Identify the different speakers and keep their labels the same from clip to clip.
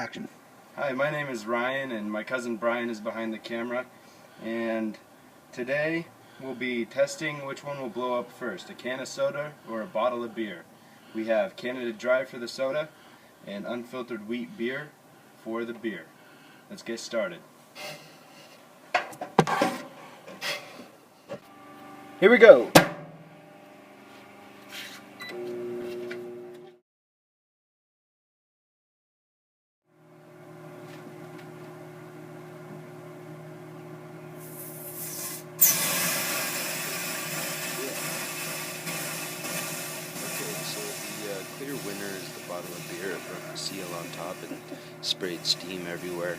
Speaker 1: Action.
Speaker 2: Hi, my name is Ryan and my cousin Brian is behind the camera, and today we'll be testing which one will blow up first, a can of soda or a bottle of beer. We have Canada Dry for the soda and unfiltered wheat beer for the beer. Let's get started. Here we go!
Speaker 3: Clear winner is the bottle of beer. It broke the seal on top and sprayed steam everywhere.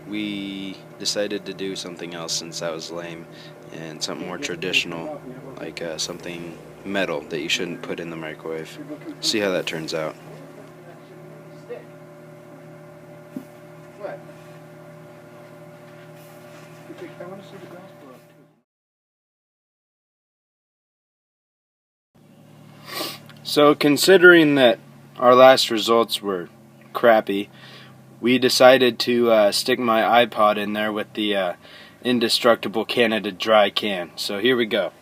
Speaker 3: We decided to do something else since that was lame, and something more traditional, like something metal that you shouldn't put in the microwave. See how that turns out.
Speaker 1: What? I want to see the glass blow up too.
Speaker 2: So considering that our last results were crappy, we decided to stick my iPod in there with the indestructible Canada Dry can. So here we go.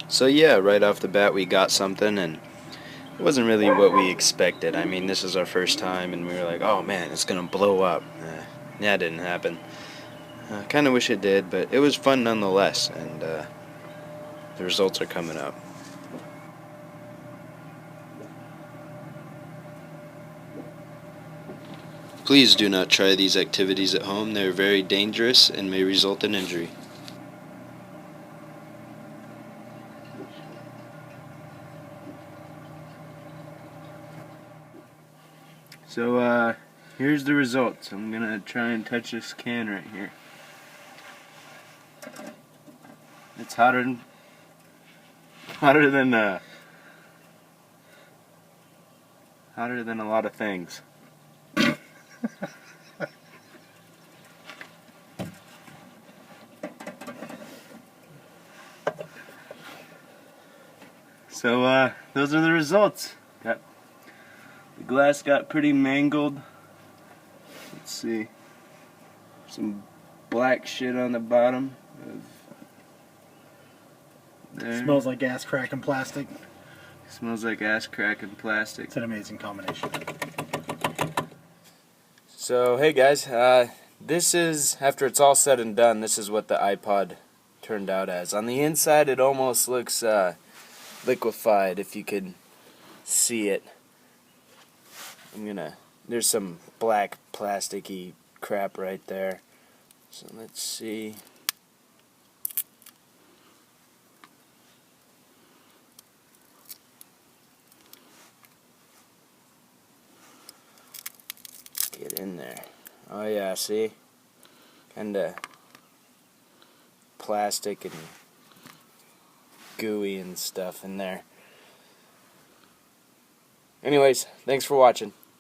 Speaker 3: So yeah, right off the bat we got something, and it wasn't really what we expected. I mean, this is our first time, and we were like, oh man, it's gonna blow up. That didn't happen. Kind of wish it did, but it was fun nonetheless, and the results are coming up. Please do not try these activities at home. They are very dangerous and may result in injury.
Speaker 2: So here's the results. I'm gonna try and touch this can right here. It's hotter than a lot of things. So those are the results. The glass got pretty mangled. Let's see. Some black shit on the bottom. There.
Speaker 1: Smells like ass crack and plastic.
Speaker 2: Smells like ass crack and plastic.
Speaker 1: It's an amazing combination.
Speaker 2: So hey guys, this is, after it's all said and done, this is what the iPod turned out as. On the inside it almost looks liquefied, if you could see it. There's some black plasticky crap right there. So let's see. Get in there. Oh yeah, see? Kinda plastic and gooey and stuff in there. Anyways, thanks for watching.